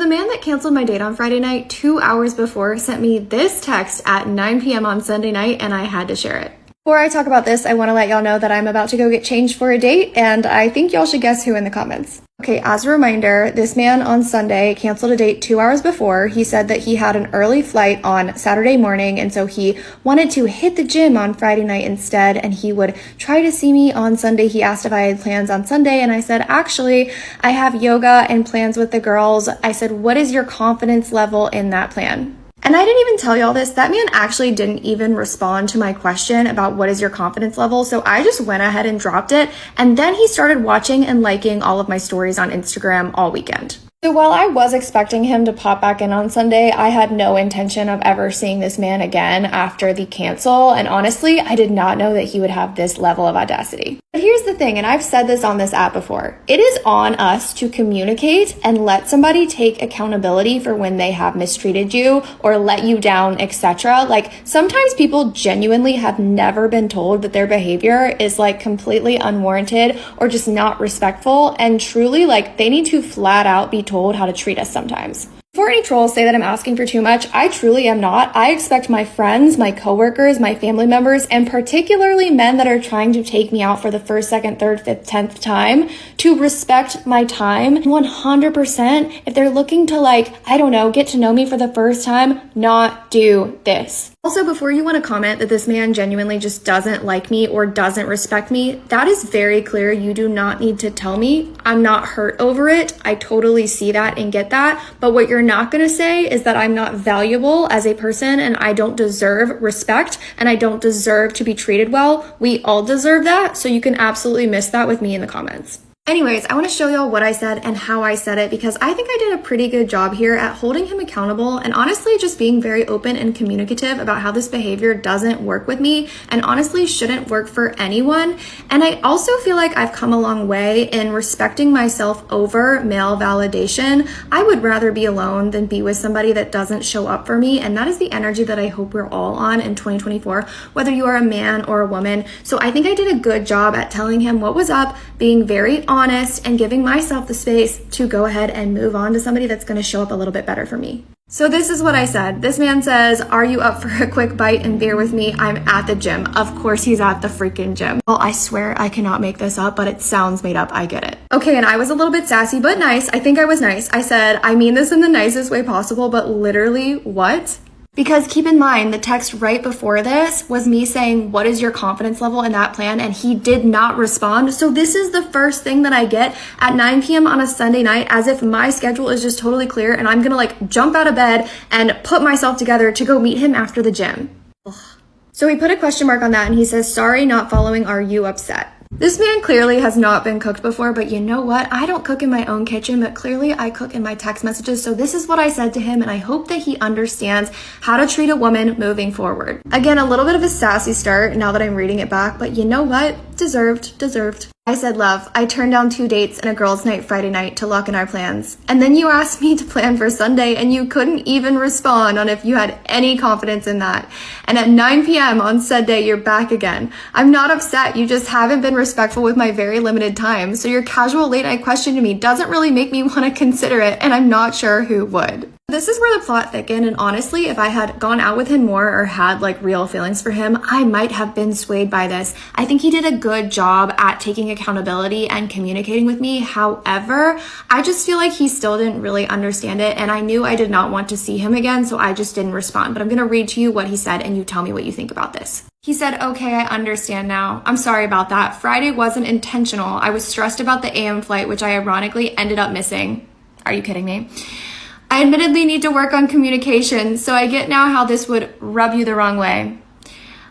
the man that canceled my date on Friday night 2 hours before sent me this text at 9 p.m. on Sunday night, and I had to share it. Before I talk about this, I want to let y'all know that I'm about to go get changed for a date, and I think y'all should guess who in the comments. Okay, as a reminder, this man on Sunday canceled a date 2 hours before. He said that he had an early flight on Saturday morning, and so he wanted to hit the gym on Friday night instead, and he would try to see me on Sunday. He asked if I had plans on Sunday, and I said, actually, I have yoga and plans with the girls. I said, what is your confidence level in that plan? And I didn't even tell y'all this, that man actually didn't even respond to my question about what is your confidence level. So I just went ahead and dropped it. And then he started watching and liking all of my stories on Instagram all weekend. So while I was expecting him to pop back in on Sunday, I had no intention of ever seeing this man again after the cancel. And honestly, I did not know that he would have this level of audacity. But here's the thing, and I've said this on this app before. It is on us to communicate and let somebody take accountability for when they have mistreated you or let you down, etc. Like, sometimes people genuinely have never been told that their behavior is like completely unwarranted or just not respectful, and truly, like, they need to flat out be told how to treat us sometimes. Before any trolls say that I'm asking for too much, I truly am not. I expect my friends, my coworkers, my family members, and particularly men that are trying to take me out for the first, second, third, fifth, 10th time to respect my time 100%. If they're looking to, like, I don't know, get to know me for the first time, not do this. Also, before you want to comment that this man genuinely just doesn't like me or doesn't respect me, that is very clear. You do not need to tell me. I'm not hurt over it. I totally see that and get that. But what you're not going to say is that I'm not valuable as a person and I don't deserve respect and I don't deserve to be treated well. We all deserve that. So you can absolutely miss that with me in the comments. Anyways, I want to show y'all what I said and how I said it because I think I did a pretty good job here at holding him accountable and honestly just being very open and communicative about how this behavior doesn't work with me and honestly shouldn't work for anyone. And I also feel like I've come a long way in respecting myself over male validation. I would rather be alone than be with somebody that doesn't show up for me, and that is the energy that I hope we're all on in 2024, whether you are a man or a woman. So I think I did a good job at telling him what was up, being very honest and giving myself the space to go ahead and move on to somebody that's going to show up a little bit better for me. So this is what I said. This man says, are you up for a quick bite and beer with me? I'm at the gym. Of course he's at the freaking gym. Well, I swear I cannot make this up, but it sounds made up. I get it. Okay, and I was a little bit sassy, but nice. I think I was nice. I said, I mean this in the nicest way possible, but literally what? Because keep in mind, the text right before this was me saying, what is your confidence level in that plan? And he did not respond. So this is the first thing that I get at 9 p.m. on a Sunday night, as if my schedule is just totally clear and I'm gonna like jump out of bed and put myself together to go meet him after the gym. Ugh. So he put a question mark on that and he says, sorry, not following, are you upset? This man clearly has not been cooked before, but you know what? I don't cook in my own kitchen, but clearly I cook in my text messages. So this is what I said to him, and I hope that he understands how to treat a woman moving forward. Again, a little bit of a sassy start now that I'm reading it back, but you know what? Deserved. I said, love, I turned down 2 dates and a girls' night Friday night to lock in our plans. And then you asked me to plan for Sunday and you couldn't even respond on if you had any confidence in that. And at 9 p.m. on said day, you're back again. I'm not upset. You just haven't been respectful with my very limited time. So your casual late night question to me doesn't really make me want to consider it. And I'm not sure who would. This is where the plot thickened, and honestly, if I had gone out with him more or had like real feelings for him, I might have been swayed by this. I think he did a good job at taking accountability and communicating with me. However, I just feel like he still didn't really understand it, and I knew I did not want to see him again, so I just didn't respond. But I'm gonna read to you what he said, and you tell me what you think about this. He said, okay, I understand now. I'm sorry about that. Friday wasn't intentional. I was stressed about the AM flight, which I ironically ended up missing. Are you kidding me? I admittedly need to work on communication, so I get now how this would rub you the wrong way.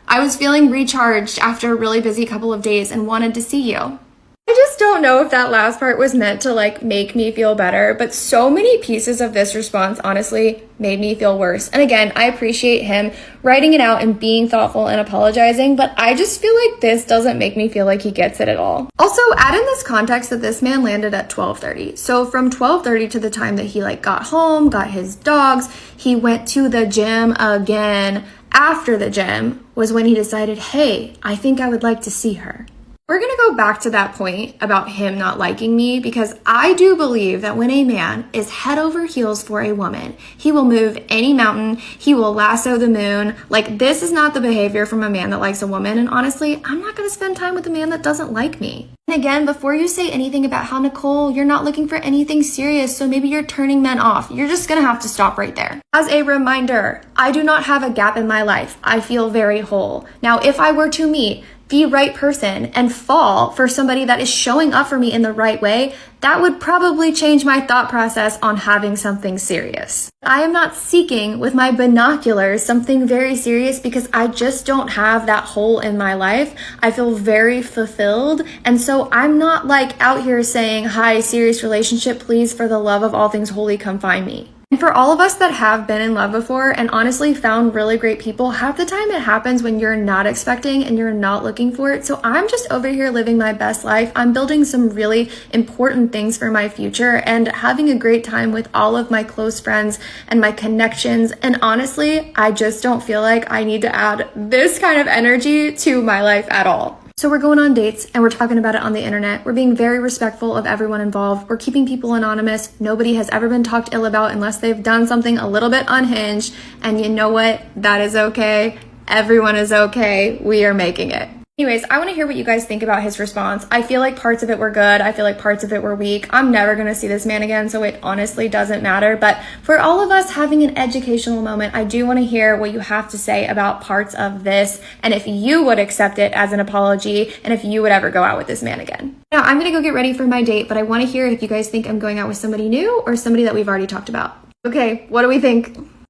I was feeling recharged after a really busy couple of days and wanted to see you. I just don't know if that last part was meant to like make me feel better, but so many pieces of this response honestly made me feel worse. And again, I appreciate him writing it out and being thoughtful and apologizing, but I just feel like this doesn't make me feel like he gets it at all. Also, add in this context that this man landed at 12:30. So from 12:30 to the time that he like got home, got his dogs, he went to the gym again. After the gym was when he decided, hey, I think I would like to see her. We're going to go back to that point about him not liking me because I do believe that when a man is head over heels for a woman, he will move any mountain, he will lasso the moon. Like, this is not the behavior from a man that likes a woman, and honestly, I'm not going to spend time with a man that doesn't like me. And again, before you say anything about how, Nicole, you're not looking for anything serious, so maybe you're turning men off, you're just going to have to stop right there. As a reminder, I do not have a gap in my life. I feel very whole. Now, if I were to meet the right person and fall for somebody that is showing up for me in the right way, that would probably change my thought process on having something serious. I am not seeking with my binoculars something very serious because I just don't have that hole in my life. I feel very fulfilled. And so I'm not like out here saying, hi, serious relationship, please, for the love of all things holy, come find me. And for all of us that have been in love before and honestly found really great people, half the time it happens when you're not expecting and you're not looking for it. So I'm just over here living my best life. I'm building some really important things for my future and having a great time with all of my close friends and my connections. And honestly, I just don't feel like I need to add this kind of energy to my life at all. So we're going on dates and we're talking about it on the internet. We're being very respectful of everyone involved. We're keeping people anonymous. Nobody has ever been talked ill about unless they've done something a little bit unhinged. And you know what? That is okay. Everyone is okay. We are making it. Anyways, I want to hear what you guys think about his response. I feel like parts of it were good. I feel like parts of it were weak. I'm never going to see this man again, so it honestly doesn't matter. But for all of us having an educational moment, I do want to hear what you have to say about parts of this and if you would accept it as an apology and if you would ever go out with this man again. Now, I'm going to go get ready for my date, but I want to hear if you guys think I'm going out with somebody new or somebody that we've already talked about. Okay, what do we think?